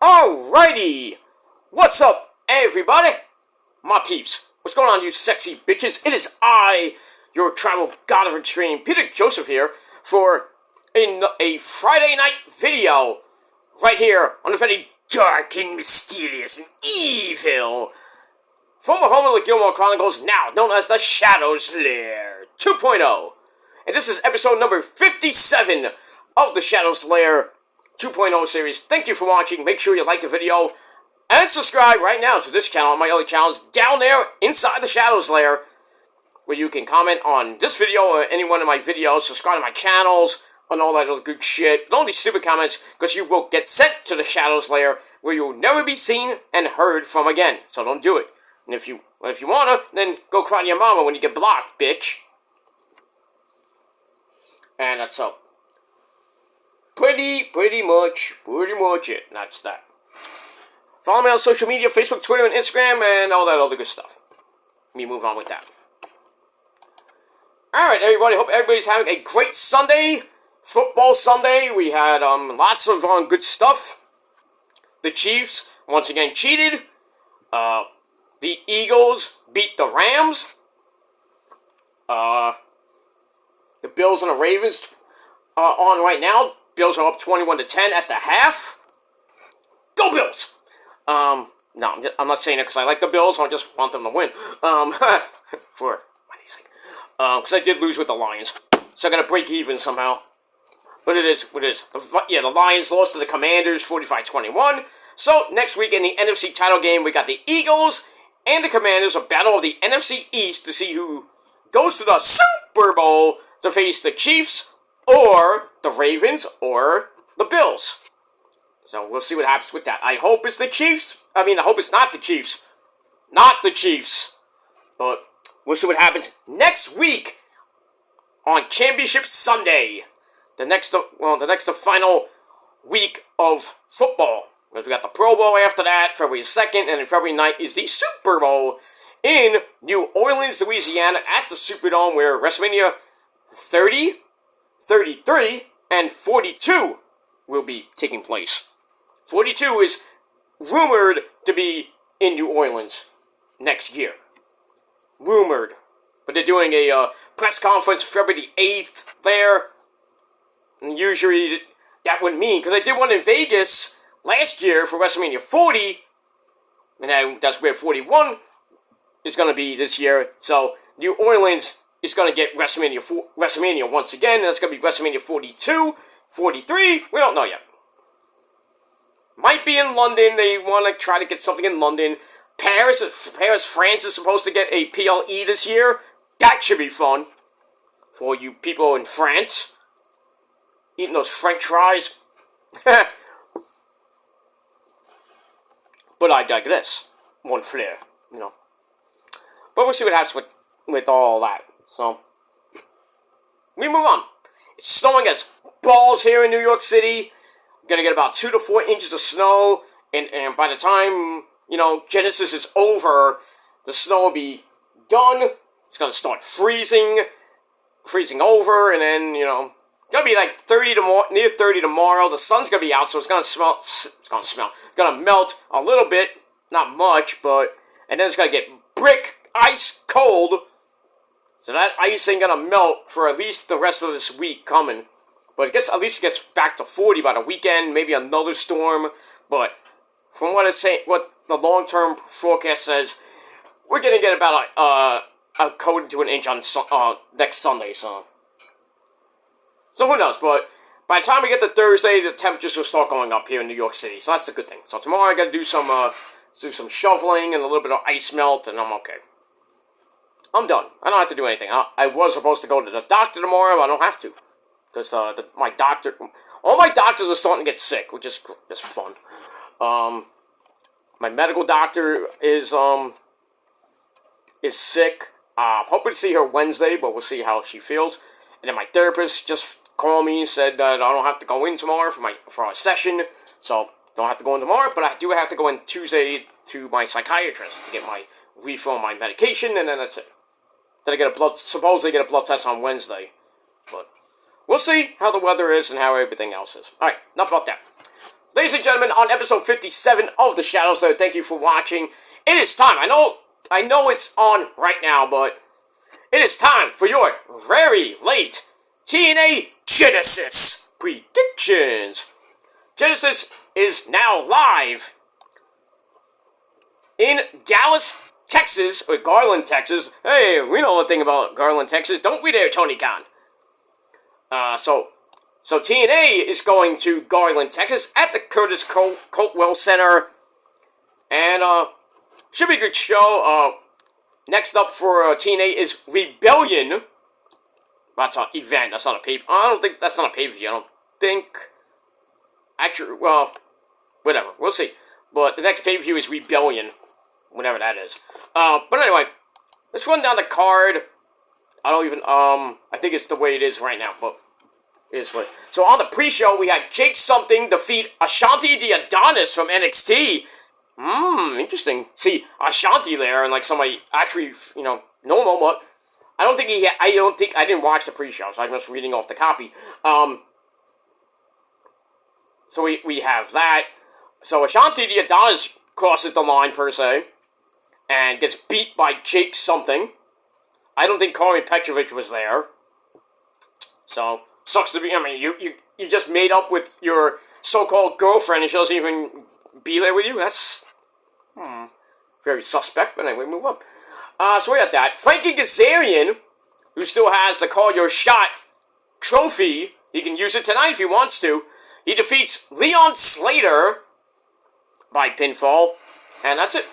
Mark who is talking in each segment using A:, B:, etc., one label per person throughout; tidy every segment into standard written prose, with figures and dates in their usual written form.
A: Alrighty! What's up, everybody? My peeps, what's going on, you sexy bitches? It is I, your travel god of extreme, Peter Joseph here, for a Friday night video, right here on the very dark and mysterious and evil former home of the Gilmore Chronicles, now known as the Shadow's Lair 2.0. And this is episode number 57 of the Shadow's Lair 2.0 series. Thank you for watching. Make sure you like the video and subscribe right now to this channel and my other channels down there inside the Shadow's Lair, where you can comment on this video or any one of my videos, subscribe to my channels, and all that other good shit. Don't leave stupid comments, because you will get sent to the Shadow's Lair, where you'll never be seen and heard from again. So don't do it. And if you wanna, then go cry to your mama when you get blocked, bitch. And that's up. Pretty much it. And that's that. Follow me on social media, Facebook, Twitter, and Instagram, and all that other good stuff. Let me move on with that. Alright, everybody. Hope everybody's having a great Sunday. Football Sunday. We had lots of good stuff. The Chiefs, once again, cheated. The Eagles beat the Rams. The Bills and the Ravens are on right now. Bills are up 21-10 at the half. Go Bills! No, I'm not saying it because I like the Bills. I just want them to win. For money's sake. Because I did lose with the Lions. So I got to break even somehow. But it is what it is. Yeah, the Lions lost to the Commanders 45-21. So next week in the NFC title game, we got the Eagles and the Commanders, a battle of the NFC East to see who goes to the Super Bowl to face the Chiefs or the Ravens or the Bills. So we'll see what happens with that. I hope it's the Chiefs. I hope it's not the Chiefs. Not the Chiefs. But we'll see what happens next week on Championship Sunday. The next final week of football. Because we got the Pro Bowl after that, February 2nd, and then February 9th is the Super Bowl in New Orleans, Louisiana, at the Superdome, where WrestleMania 30, 33, and 42 will be taking place. 42 is rumored to be in New Orleans next year. Rumored. But they're doing a press conference February 8th there. And usually that would mean, because they did one in Vegas last year for WrestleMania 40, and then that's where 41 is going to be this year. So New Orleans is going to get WrestleMania once again, and that's going to be WrestleMania 42, 43, we don't know yet. Might be in London. They want to try to get something in London. Paris, France is supposed to get a PLE this year. That should be fun for you people in France. Eating those French fries. But I digress. One flair, But we'll see what happens with all that. So, we move on. It's snowing as balls here in New York City. Gonna get about 2 to 4 inches of snow. And by the time, Genesis is over, the snow will be done. It's gonna start freezing over, and then, gonna be like near 30 tomorrow. The sun's gonna be out, so it's gonna melt a little bit, not much, and then it's gonna get brick ice cold. So that ice ain't gonna melt for at least the rest of this week coming. But at least it gets back to 40 by the weekend, maybe another storm. But from what the long-term forecast says, we're gonna get about a quarter to an inch on next Sunday, so who knows, but by the time we get to Thursday, the temperatures will start going up here in New York City, so that's a good thing. So tomorrow I gotta do some shoveling and a little bit of ice melt, and I'm okay. I'm done. I don't have to do anything. I was supposed to go to the doctor tomorrow, but I don't have to. Because all my doctors are starting to get sick, which is just fun. My medical doctor is sick. Hoping to see her Wednesday, but we'll see how she feels. And then my therapist just called me and said that I don't have to go in tomorrow for our session, so don't have to go in tomorrow, but I do have to go in Tuesday to my psychiatrist to get my refill on my medication, and then that's it. Then I supposedly get a blood test on Wednesday, but we'll see how the weather is and how everything else is. Alright, enough about that. ladies and gentlemen, on episode 57 of The Shadow Zone, thank you for watching. It is time. I know it's on right now, but it is time for your very late Tna Genesis predictions. Genesis is now live in Dallas, Texas, or Garland, Texas. Hey, we know one thing about Garland, Texas, don't we there, Tony Khan? So TNA is going to Garland, Texas, at the Curtis Coltwell Center, and should be a good show. Next up for TNA is Rebellion. That's an event. That's not a pay. I don't think that's not a pay-per-view. I don't think. Actually, well, whatever. We'll see. But the next pay-per-view is Rebellion, whatever that is. But anyway, let's run down the card. I don't even. I think it's the way it is right now, but. So on the pre-show, we had Jake Something defeat Ashanti the Adonis from NXT. Interesting. See Ashanti there, and like somebody actually, normal, but I didn't watch the pre-show, so I'm just reading off the copy. So we have that. So Ashanti the Adonis crosses the line per se, and gets beat by Jake Something. I don't think Karen Petrovich was there. So. Sucks to be, you just made up with your so-called girlfriend and she doesn't even be there with you? That's, very suspect, but anyway, move on. So we got that. Frankie Kazarian, who still has the Call Your Shot trophy, he can use it tonight if he wants to. He defeats Leon Slater by pinfall, and that's it.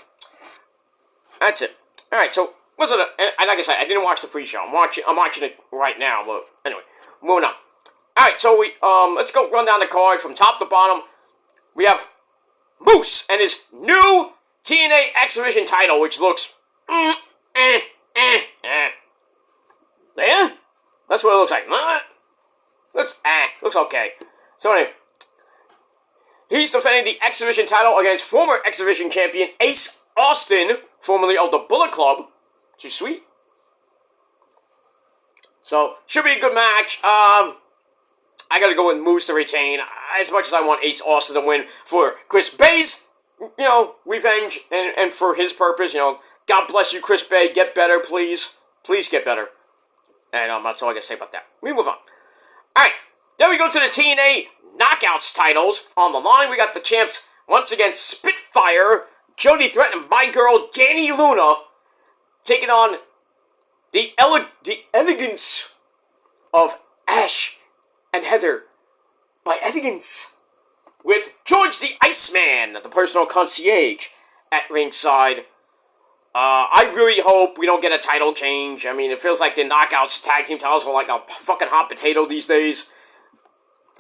A: That's it. Alright, so, like I said, I didn't watch the pre-show. I'm watching it right now, but anyway. Moving on. Alright, so let's go run down the card from top to bottom. We have Moose and his new TNA X-Division title, which looks, yeah? That's what it looks like. Looks okay. So anyway, he's defending the X-Division title against former X-Division champion Ace Austin, formerly of the Bullet Club, which is sweet. So, should be a good match. I gotta go with Moose to retain, as much as I want Ace Austin to win for Chris Bay's, revenge, and for his purpose, God bless you, Chris Bay, get better, please. Please get better. And that's all I gotta say about that. We move on. Alright, then we go to the TNA Knockouts titles. On the line, we got the champs, once again, Spitfire, Jody Threat, and my girl, Danny Luna, taking on the elegance of Ash and Heather by Elegance, with George the Iceman, the personal concierge, at ringside. I really hope we don't get a title change. It feels like the Knockouts tag team titles are like a fucking hot potato these days.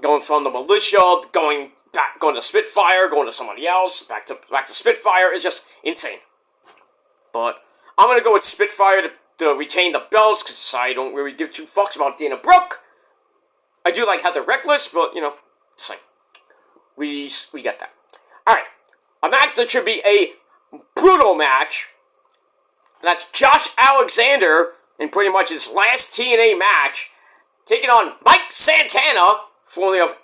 A: Going from the Militia, going to Spitfire, going to somebody else, back to Spitfire is just insane. But I'm gonna go with Spitfire to retain the belts, because I don't really give two fucks about Dana Brooke. I do like how they're reckless, but, just saying. We get that. Alright. A match that should be a brutal match. And that's Josh Alexander, in pretty much his last TNA match, taking on Mike Santana, formerly of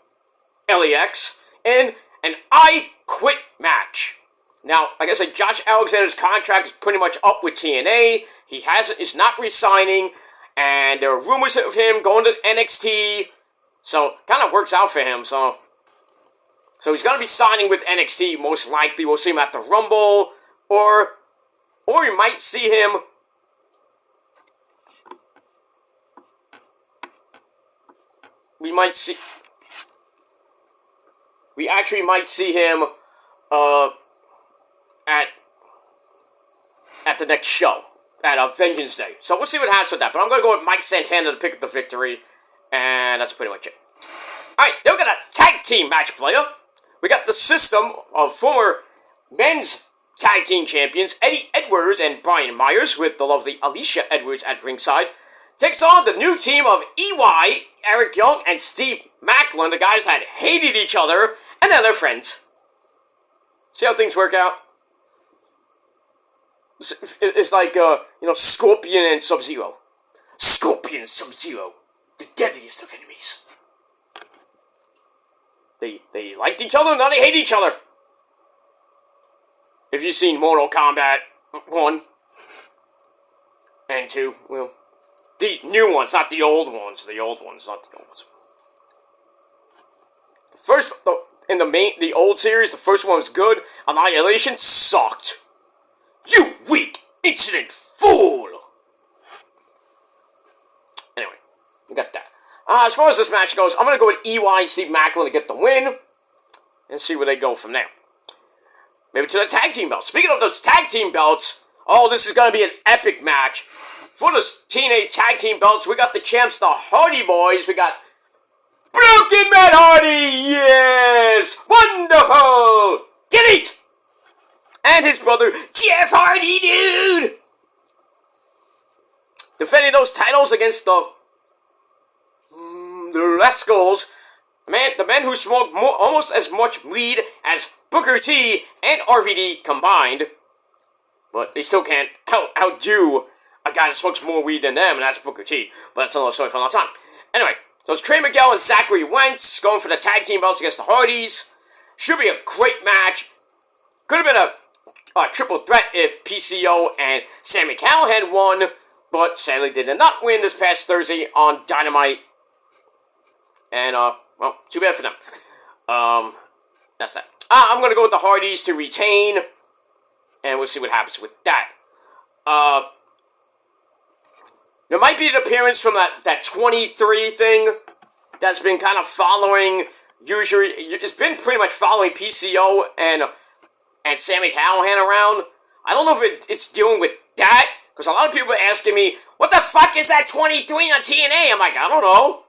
A: LAX, in an I Quit match. Now, like I said, Josh Alexander's contract is pretty much up with TNA. He is not resigning, and there are rumors of him going to NXT. So, kind of works out for him. So he's going to be signing with NXT, most likely. We'll see him at the Rumble, or we might see him. We actually might see him at the next show, at Vengeance Day. So we'll see what happens with that. But I'm going to go with Mike Santana to pick up the victory, and that's pretty much it. Alright, then we got a tag team match player. We got the system of former men's tag team champions Eddie Edwards and Brian Myers, with the lovely Alicia Edwards at ringside, takes on the new team of EY, Eric Young, and Steve Macklin, the guys that hated each other, and now they're friends. See how things work out? It's like, Scorpion and Sub-Zero. Scorpion and Sub-Zero, the deadliest of enemies. they liked each other, now they hate each other. If you've seen Mortal Kombat 1 and 2, well, the new ones, not the old ones. The old ones, not the old ones. First, in the old series, the first one was good. Annihilation sucked. You weak, insolent fool! Anyway, we got that. As far as this match goes, I'm going to go with EY and Steve Macklin to get the win. And see where they go from there. Maybe to the tag team belts. Speaking of those tag team belts, oh, this is going to be an epic match. For the TNA tag team belts, we got the champs, the Hardy Boys. We got Broken Matt Hardy, yes! Wonderful! Get it! And his brother, Jeff Hardy, dude! Defending those titles against the Rascals. The men who smoke almost as much weed as Booker T and RVD combined. But they still can't outdo a guy that smokes more weed than them, and that's Booker T. But that's another story for another time. Anyway, those Trey Miguel and Zachary Wentz going for the tag team belts against the Hardys. Should be a great match. Could have been a triple threat if PCO and Sami Callihan won, but sadly they did not win this past Thursday on Dynamite. And, well, too bad for them. That's that. I'm going to go with the Hardys to retain, and we'll see what happens with that. There might be an appearance from that 23 thing that's been kind of following, usually, it's been pretty much following PCO and Sami Callihan around. I don't know if it's dealing with that, because a lot of people are asking me, what the fuck is that 23 on TNA? I'm like, I don't know.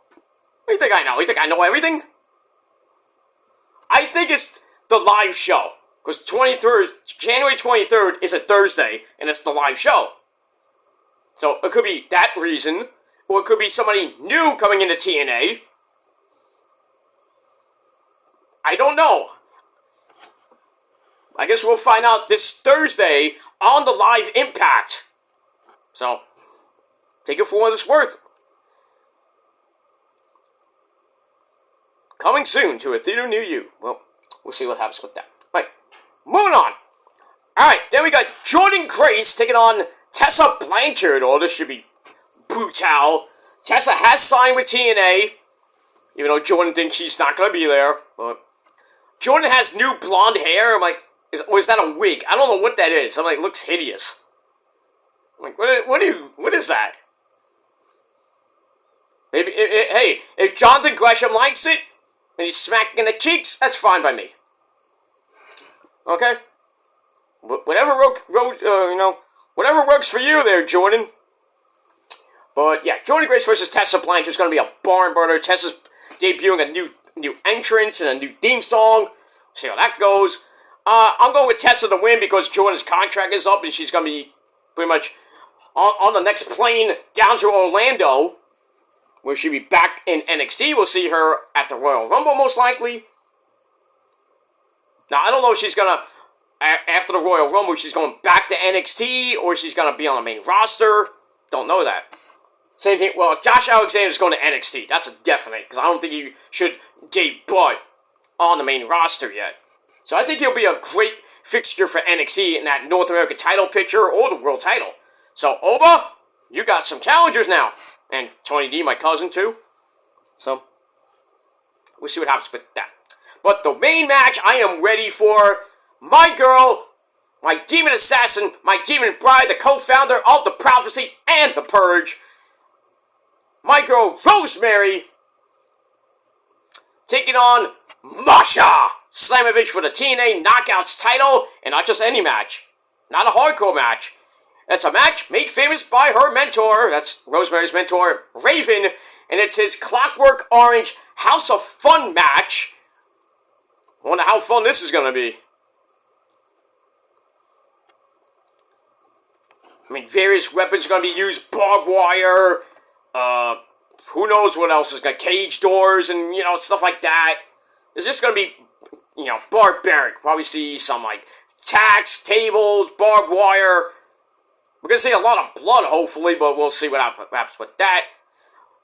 A: What do you think I know? You think I know everything? I think it's the live show. Because January 23rd is a Thursday, and it's the live show. So, it could be that reason, or it could be somebody new coming into TNA. I don't know. I guess we'll find out this Thursday on the live Impact. So, take it for what it's worth. Coming soon to a theater near you. Well, we'll see what happens with that. Right, moving on. Alright, then we got Jordan Grace taking on Tessa Blanchard. Oh, this should be brutal. Tessa has signed with TNA, even though Jordan thinks she's not going to be there. But Jordan has new blonde hair. I'm like, is that a wig? I don't know what that is. I'm like, it looks hideous. I'm like, what is that? Maybe, hey, if Jonathan Gresham likes it, and he's smacking in the cheeks, that's fine by me. Okay? Whatever whatever works for you there, Jordan. But yeah, Jordan Grace versus Tessa Blanchard is going to be a barn burner. Tessa's debuting a new entrance and a new theme song. See how that goes. I'm going with Tessa to win because Jordan's contract is up and she's going to be pretty much on the next plane down to Orlando, where she'll be back in NXT. We'll see her at the Royal Rumble, most likely. Now, I don't know if she's going to, after the Royal Rumble, she's going back to NXT, or she's going to be on the main roster. Don't know that. Same thing, well, Josh Alexander's going to NXT. That's a definite, because I don't think he should debut on the main roster yet. So I think he'll be a great fixture for NXT in that North American title picture, or the world title. So, Oba, you got some challengers now. And Tony D, my cousin, too. So, we'll see what happens with that. But the main match I am ready for, my girl, my demon assassin, my demon bride, the co-founder of the Prophecy and the Purge, my girl Rosemary, taking on Masha Slamovich for the TNA Knockouts title, and not just any match, not a hardcore match. It's a match made famous by her mentor, that's Rosemary's mentor, Raven, and it's his Clockwork Orange House of Fun match. I wonder how fun this is going to be. I mean, various weapons are going to be used, barbed wire, who knows what else is going to, cage doors and, stuff like that. It's just going to be, barbaric. Probably see some, tacks, tables, barbed wire. We're going to see a lot of blood, hopefully, but we'll see what happens with that.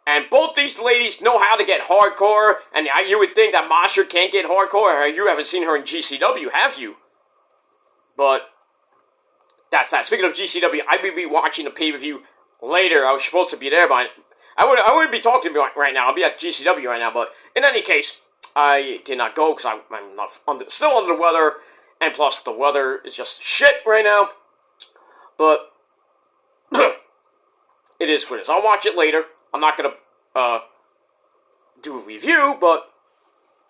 A: And both these ladies know how to get hardcore, and you would think that Masha can't get hardcore. You haven't seen her in GCW, have you? But that's that. Speaking of GCW, I will be watching the pay-per-view later. I was supposed to be there, but I wouldn't be talking to you right now. I'll be at GCW right now. But in any case, I did not go because I'm not still under the weather, and plus the weather is just shit right now. But it is what it is. I'll watch it later. I'm not going to do a review, but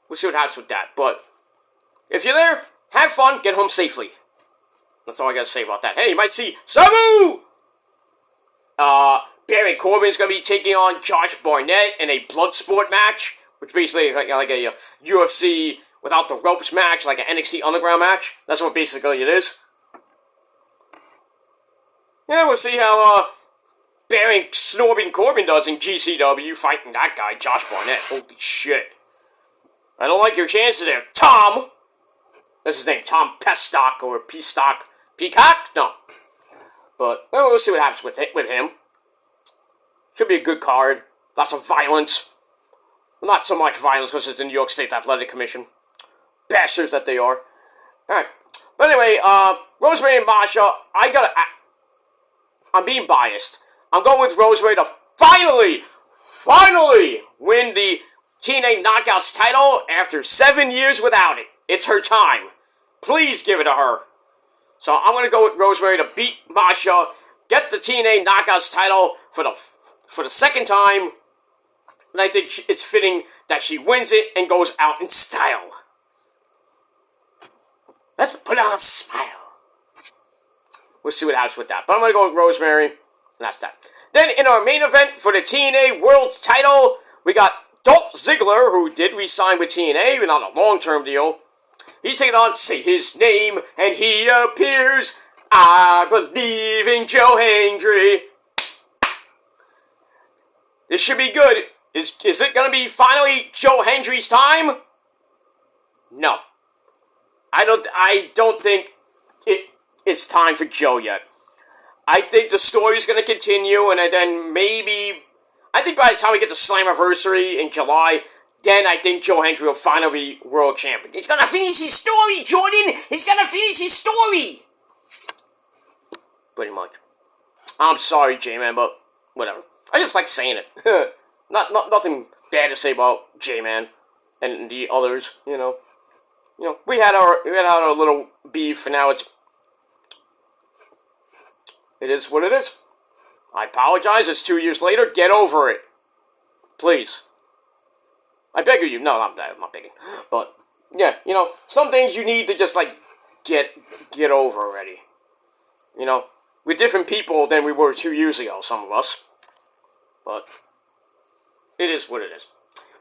A: we'll see what happens with that. But if you're there, have fun, get home safely. That's all I got to say about that. Hey, you might see Sabu! Baron Corbin's going to be taking on Josh Barnett in a Bloodsport match, which basically is like a UFC without the ropes match, like an NXT Underground match. That's what basically it is. Yeah, we'll see how Baron Snorbin Corbin does in GCW, fighting that guy, Josh Barnett. Holy shit. I don't like your chances there, Tom. That's his name, Tom Pestock or Peastock. Peacock? No. But we'll see what happens with him. Should be a good card. Lots of violence. Well, not so much violence because it's the New York State Athletic Commission. Bastards that they are. Alright. But anyway, Rosemary and Masha, I'm being biased. I'm going with Rosemary to finally win the TNA Knockouts title after 7 years without it. It's her time. Please give it to her. So I'm going to go with Rosemary to beat Masha, get the TNA Knockouts title for the second time, and I think it's fitting that she wins it and goes out in style. Let's put on a smile. We'll see what happens with that. But I'm going to go with Rosemary, and that's that. Then in our main event for the TNA World title, we got Dolph Ziggler, who did re-sign with TNA, but not a long-term deal. He's taking on Say His Name, and he appears. I believe in Joe Hendry. This should be good. Is it going to be finally Joe Hendry's time? No. I don't think it's time for Joe yet. I think the story's going to continue, and then maybe... I think by the time we get to Slammiversary in July, then I think Joe Hendry will finally be world champion. He's going to finish his story, Jordan! He's going to finish his story! Pretty much. I'm sorry, J-Man, but whatever. I just like saying it. Nothing bad to say about J-Man and the others, you know. We had our little beef, and now it is what it is. I apologize. It's 2 years later. Get over it. Please. I beg of you. No, I'm not begging. But, yeah, some things you need to just, get over already. We're different people than we were 2 years ago, some of us. But, it is what it is.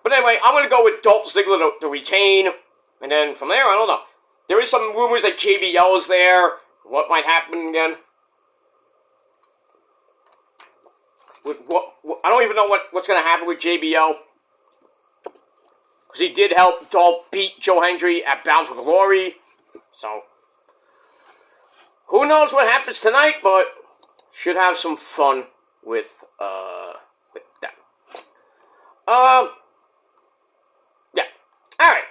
A: But anyway, I'm going to go with Dolph Ziggler to retain. And then from there, I don't know. There is some rumors that JBL is there. What might happen again? I don't even know what's going to happen with JBL. Because he did help Dolph beat Joe Hendry at Bound for Glory. So, who knows what happens tonight, but should have some fun with that. Yeah. Alright.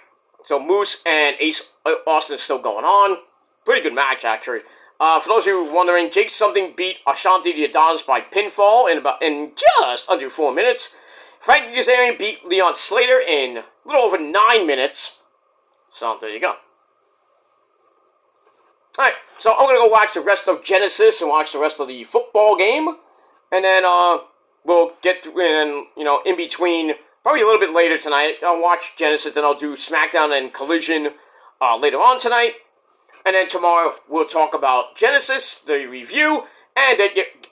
A: So, Moose and Ace Austin is still going on. Pretty good match, actually. For those of you wondering, Jake Something beat Ashanti the Adonis by pinfall in just under 4 minutes. Frankie Kazarian beat Leon Slater in a little over 9 minutes. So, there you go. Alright, so I'm going to go watch the rest of Genesis and watch the rest of the football game. And then, we'll get in between, probably a little bit later tonight, I'll watch Genesis, then I'll do SmackDown and Collision later on tonight. And then tomorrow, we'll talk about Genesis, the review, and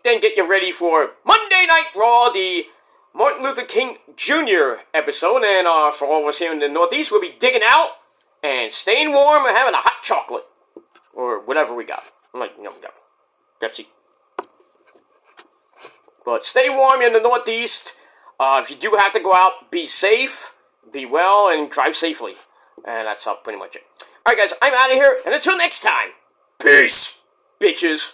A: then get you ready for Monday Night Raw, the Martin Luther King Jr. episode. And for all of us here in the Northeast, we'll be digging out and staying warm and having a hot chocolate. Or whatever we got. We got Pepsi. But stay warm in the Northeast. If you do have to go out, be safe, be well, and drive safely. And that's pretty much it. Alright guys, I'm out of here, and until next time, peace, bitches.